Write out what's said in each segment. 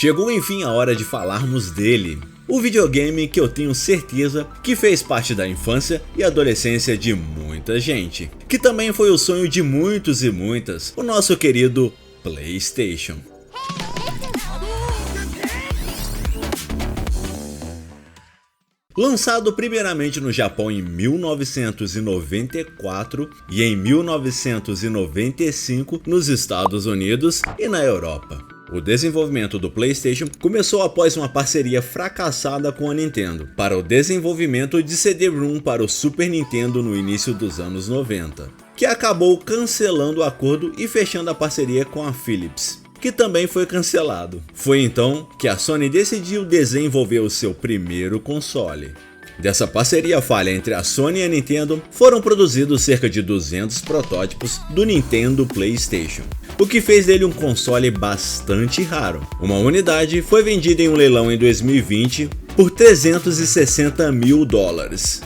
chegou enfim a hora de falarmos dele. O videogame que eu tenho certeza que fez parte da infância e adolescência de muita gente, que também foi o sonho de muitos e muitas, o nosso querido PlayStation. Lançado primeiramente no Japão em 1994 e em 1995 nos Estados Unidos e na Europa. O desenvolvimento do PlayStation começou após uma parceria fracassada com a Nintendo para o desenvolvimento de CD-ROM para o Super Nintendo no início dos anos 90, que acabou cancelando o acordo e fechando a parceria com a Philips, que também foi cancelado. Foi então que a Sony decidiu desenvolver o seu primeiro console. Dessa parceria falha entre a Sony e a Nintendo, foram produzidos cerca de 200 protótipos do Nintendo PlayStation, o que fez dele um console bastante raro. Uma unidade foi vendida em um leilão em 2020 por $360 mil,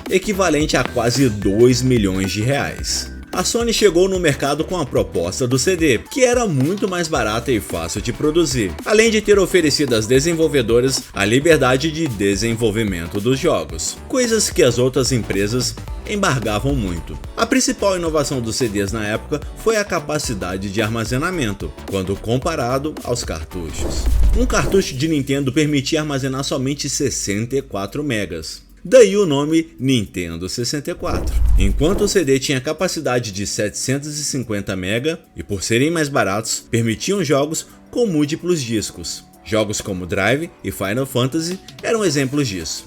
equivalente a quase 2 milhões de reais. A Sony chegou no mercado com a proposta do CD, que era muito mais barata e fácil de produzir, além de ter oferecido às desenvolvedoras a liberdade de desenvolvimento dos jogos, coisas que as outras empresas embargavam muito. A principal inovação dos CDs na época foi a capacidade de armazenamento, quando comparado aos cartuchos. Um cartucho de Nintendo permitia armazenar somente 64 megas. Daí o nome Nintendo 64. Enquanto o CD tinha capacidade de 750 MB e por serem mais baratos, permitiam jogos com múltiplos discos. Jogos como Drive e Final Fantasy eram exemplos disso.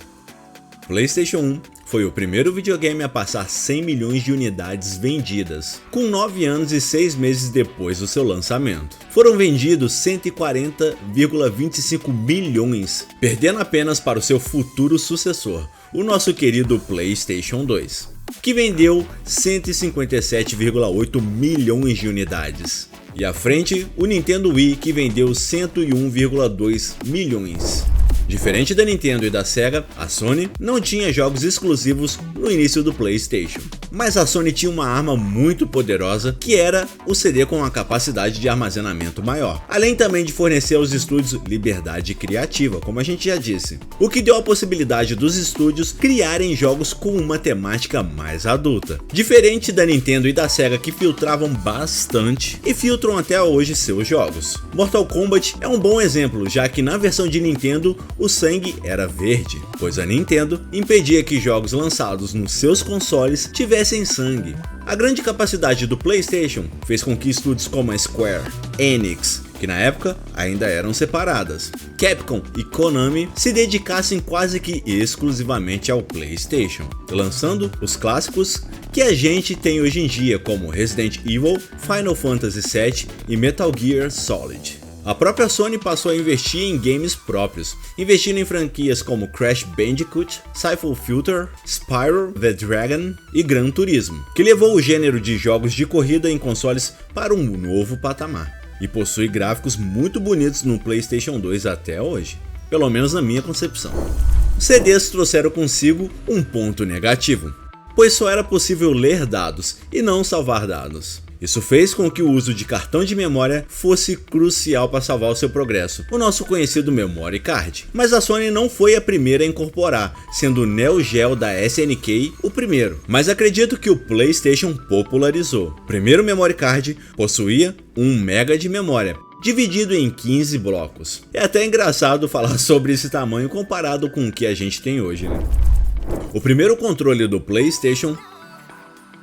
PlayStation 1 foi o primeiro videogame a passar 100 milhões de unidades vendidas, com 9 anos e 6 meses depois do seu lançamento. Foram vendidos 140,25 milhões, perdendo apenas para o seu futuro sucessor, o nosso querido PlayStation 2, que vendeu 157,8 milhões de unidades. E à frente, o Nintendo Wii, que vendeu 101,2 milhões. Diferente da Nintendo e da Sega, a Sony não tinha jogos exclusivos no início do PlayStation. Mas a Sony tinha uma arma muito poderosa, que era o CD com uma capacidade de armazenamento maior, além também de fornecer aos estúdios liberdade criativa, como a gente já disse, o que deu a possibilidade dos estúdios criarem jogos com uma temática mais adulta. Diferente da Nintendo e da Sega, que filtravam bastante e filtram até hoje seus jogos. Mortal Kombat é um bom exemplo, já que na versão de Nintendo o sangue era verde, pois a Nintendo impedia que jogos lançados nos seus consoles tivessem sangue. A grande capacidade do PlayStation fez com que estúdios como a Square, Enix, que na época ainda eram separadas, Capcom e Konami se dedicassem quase que exclusivamente ao PlayStation, lançando os clássicos que a gente tem hoje em dia, como Resident Evil, Final Fantasy VII e Metal Gear Solid. A própria Sony passou a investir em games próprios, investindo em franquias como Crash Bandicoot, Siphon Filter, Spyro the Dragon e Gran Turismo, que levou o gênero de jogos de corrida em consoles para um novo patamar, e possui gráficos muito bonitos no PlayStation 2 até hoje, pelo menos na minha concepção. Os CDs trouxeram consigo um ponto negativo, pois só era possível ler dados e não salvar dados. Isso fez com que o uso de cartão de memória fosse crucial para salvar o seu progresso, o nosso conhecido Memory Card. Mas a Sony não foi a primeira a incorporar, sendo o Neo Geo da SNK o primeiro. Mas acredito que o PlayStation popularizou. O primeiro Memory Card possuía 1 MB de memória, dividido em 15 blocos. É até engraçado falar sobre esse tamanho comparado com o que a gente tem hoje, né? O primeiro controle do PlayStation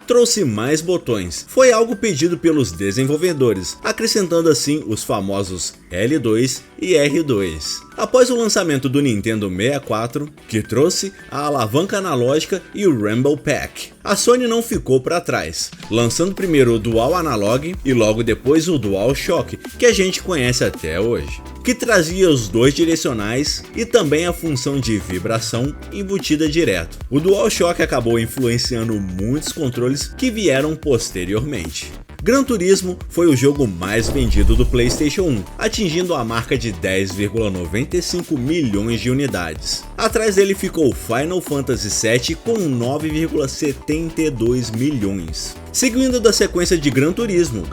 trouxe mais botões. Foi algo pedido pelos desenvolvedores, acrescentando assim os famosos L2 e R2. Após o lançamento do Nintendo 64, que trouxe a alavanca analógica e o Rumble Pack, a Sony não ficou para trás, lançando primeiro o Dual Analog e logo depois o Dual Shock, que a gente conhece até hoje, que trazia os dois direcionais e também a função de vibração embutida direto. O Dual Shock acabou influenciando muitos controles que vieram posteriormente. Gran Turismo foi o jogo mais vendido do PlayStation 1, atingindo a marca de 10,95 milhões de unidades. Atrás dele ficou Final Fantasy VII com 9,72 milhões. Seguindo da sequência de Gran Turismo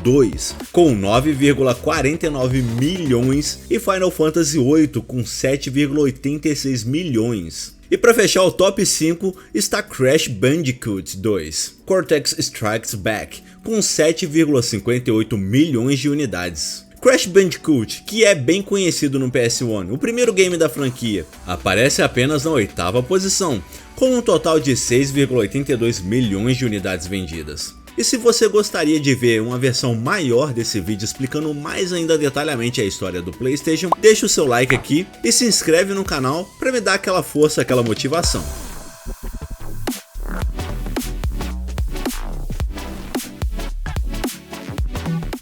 2 com 9,49 milhões e Final Fantasy VIII com 7,86 milhões. E para fechar o top 5 está Crash Bandicoot 2, Cortex Strikes Back, com 7,58 milhões de unidades. Crash Bandicoot, que é bem conhecido no PS1, o primeiro game da franquia, aparece apenas na 8ª posição, com um total de 6,82 milhões de unidades vendidas. E se você gostaria de ver uma versão maior desse vídeo explicando mais ainda detalhadamente a história do PlayStation, deixa o seu like aqui e se inscreve no canal para me dar aquela força, aquela motivação.